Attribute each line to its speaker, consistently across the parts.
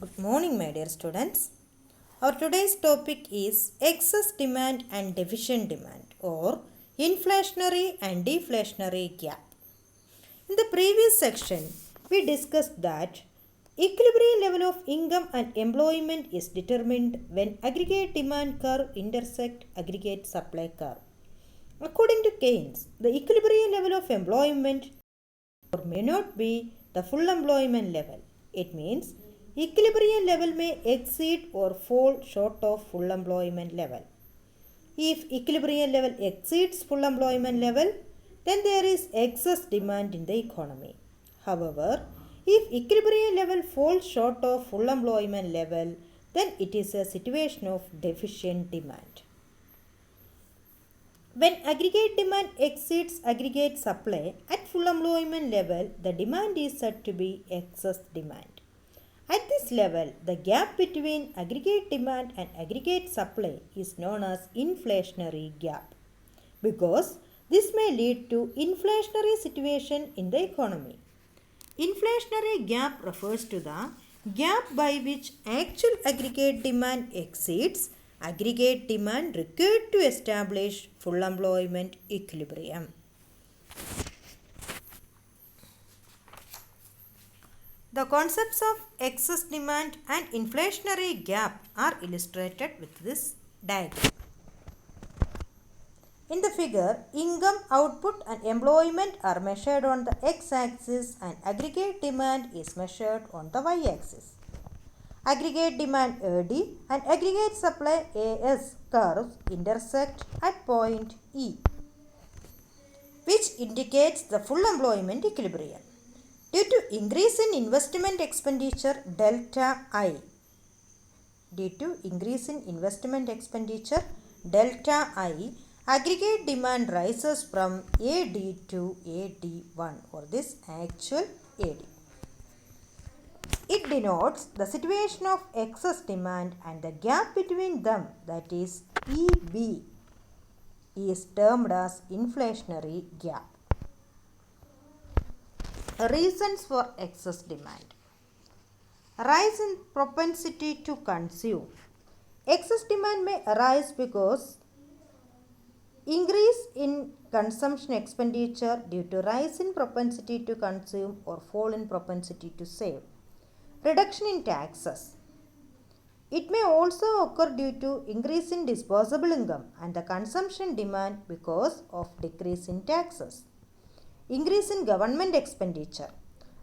Speaker 1: Good morning, my dear students. Our today's topic is excess demand and deficient demand, or inflationary and deflationary gap. In the previous section, we discussed that equilibrium level of income and employment is determined when aggregate demand curve intersect aggregate supply curve. According to Keynes, the equilibrium level of employment may not be the full employment level. It means equilibrium level may exceed or fall short of full employment level. If equilibrium level exceeds full employment level, then there is excess demand in the economy. However, if equilibrium level falls short of full employment level, then it is a situation of deficient demand. When aggregate demand exceeds aggregate supply at full employment level, the demand is said to be excess demand. At this level, the gap between aggregate demand and aggregate supply is known as inflationary gap, because this may lead to inflationary situation in the economy. Inflationary gap refers to the gap by which actual aggregate demand exceeds aggregate demand required to establish full employment equilibrium. The concepts of excess demand and inflationary gap are illustrated with this diagram. In the figure, income, output and employment are measured on the x-axis and aggregate demand is measured on the y-axis. Aggregate demand AD and aggregate supply AS curves intersect at point E, which indicates the full employment equilibrium. Due to increase in investment expenditure delta I, aggregate demand rises from AD to AD1, or this actual AD. It denotes the situation of excess demand, and the gap between them, that is EB, is termed as inflationary gap. Reasons for excess demand. Rise in propensity to consume. Excess demand may arise because increase in consumption expenditure due to rise in propensity to consume or fall in propensity to save. Reduction in taxes. It may also occur due to increase in disposable income and the consumption demand because of decrease in taxes. Increase in government expenditure.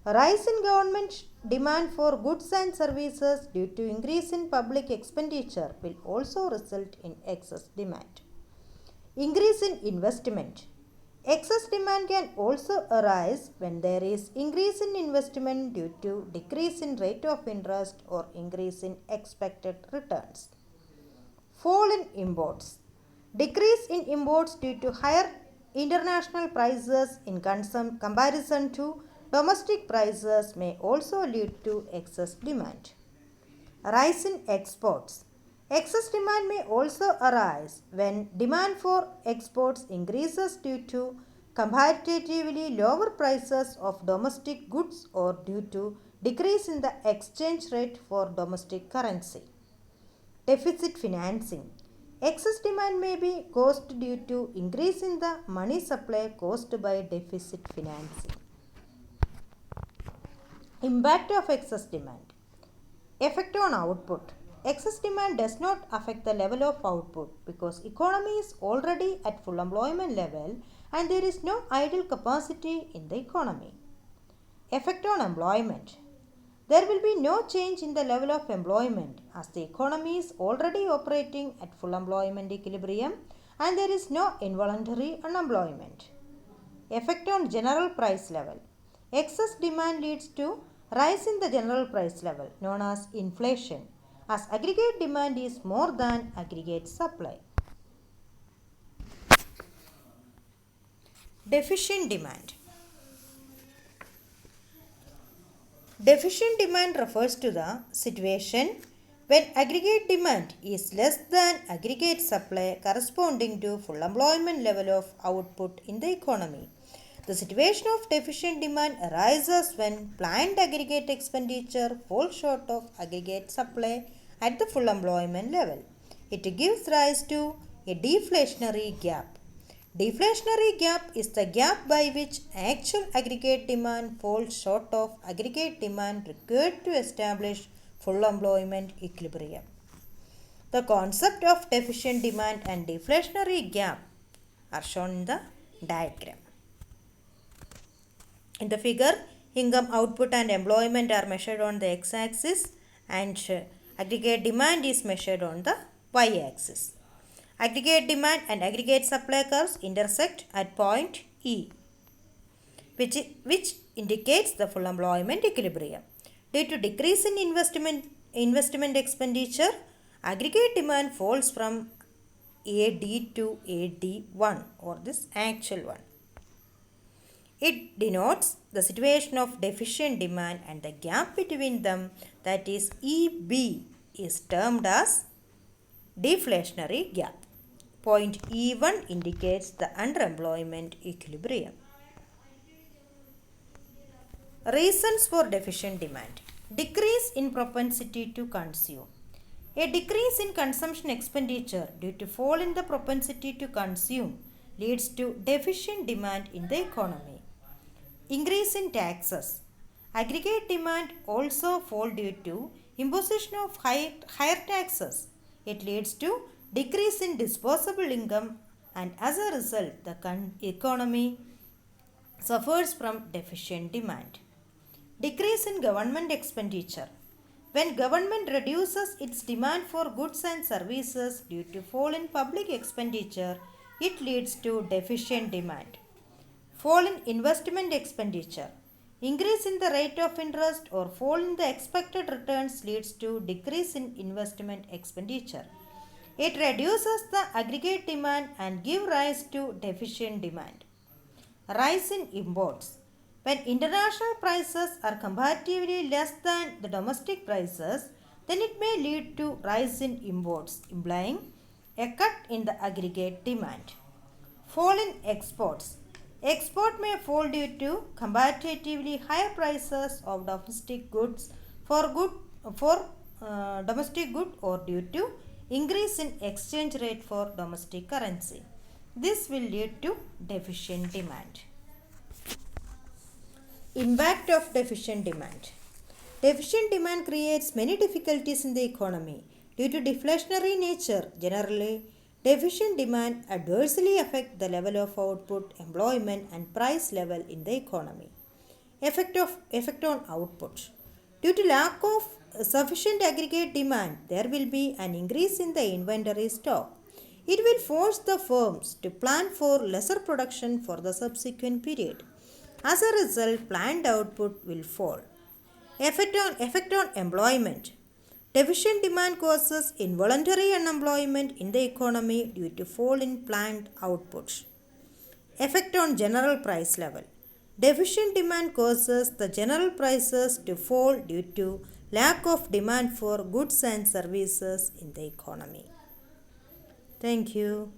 Speaker 1: A rise in government demand for goods and services due to increase in public expenditure will also result in excess demand. Increase in investment. Excess demand can also arise when there is increase in investment due to decrease in rate of interest or increase in expected returns. Fall in imports. Decrease in imports due to higher international prices in comparison to domestic prices may also lead to excess demand. Rise in exports. Excess demand may also arise when demand for exports increases due to comparatively lower prices of domestic goods or due to decrease in the exchange rate for domestic currency. Deficit financing. Excess demand may be caused due to increase in the money supply caused by deficit financing. Impact of excess demand. Effect on output. Excess demand does not affect the level of output because economy is already at full employment level and there is no idle capacity in the economy. Effect on employment. There will be no change in the level of employment as the economy is already operating at full employment equilibrium and there is no involuntary unemployment. Effect on general price level. Excess demand leads to rise in the general price level known as inflation as aggregate demand is more than aggregate supply. Deficient demand. Deficient demand refers to the situation when aggregate demand is less than aggregate supply corresponding to full employment level of output in the economy. The situation of deficient demand arises when planned aggregate expenditure falls short of aggregate supply at the full employment level. It gives rise to a deflationary gap. Deflationary gap is the gap by which actual aggregate demand falls short of aggregate demand required to establish full employment equilibrium. The concept of deficient demand and deflationary gap are shown in the diagram. In the figure, income, output and employment are measured on the x-axis and aggregate demand is measured on the y-axis. Aggregate demand and aggregate supply curves intersect at point E, which indicates the full employment equilibrium. Due to decrease in investment expenditure, aggregate demand falls from AD to AD1 or this actual one. It denotes the situation of deficient demand and the gap between them, that is EB, is termed as deflationary gap. Point E1 indicates the underemployment equilibrium. Reasons for deficient demand. Decrease in propensity to consume. A decrease in consumption expenditure due to fall in the propensity to consume leads to deficient demand in the economy. Increase in taxes. Aggregate demand also fall due to imposition of higher taxes. It leads to decrease in disposable income and as a result the economy suffers from deficient demand. Decrease in government expenditure. When government reduces its demand for goods and services due to fall in public expenditure, it leads to deficient demand. Fall in investment expenditure. Increase in the rate of interest or fall in the expected returns leads to decrease in investment expenditure. It reduces the aggregate demand and gives rise to deficient demand. Rise in imports. When international prices are comparatively less than the domestic prices, then it may lead to rise in imports, implying a cut in the aggregate demand. Fall in exports. Export may fall due to comparatively higher prices of domestic goods domestic good or due to increase in exchange rate for domestic currency. This will lead to deficient demand. Impact of deficient demand. Deficient demand creates many difficulties in the economy. Due to deflationary nature, generally, deficient demand adversely affects the level of output, employment and price level in the economy. Effect on output. Due to lack of sufficient aggregate demand, there will be an increase in the inventory stock. It will force the firms to plan for lesser production for the subsequent period. As a result, planned output will fall. Effect on employment. Deficient demand causes involuntary unemployment in the economy due to fall in planned output. Effect on general price level. Deficient demand causes the general prices to fall due to lack of demand for goods and services in the economy. Thank you.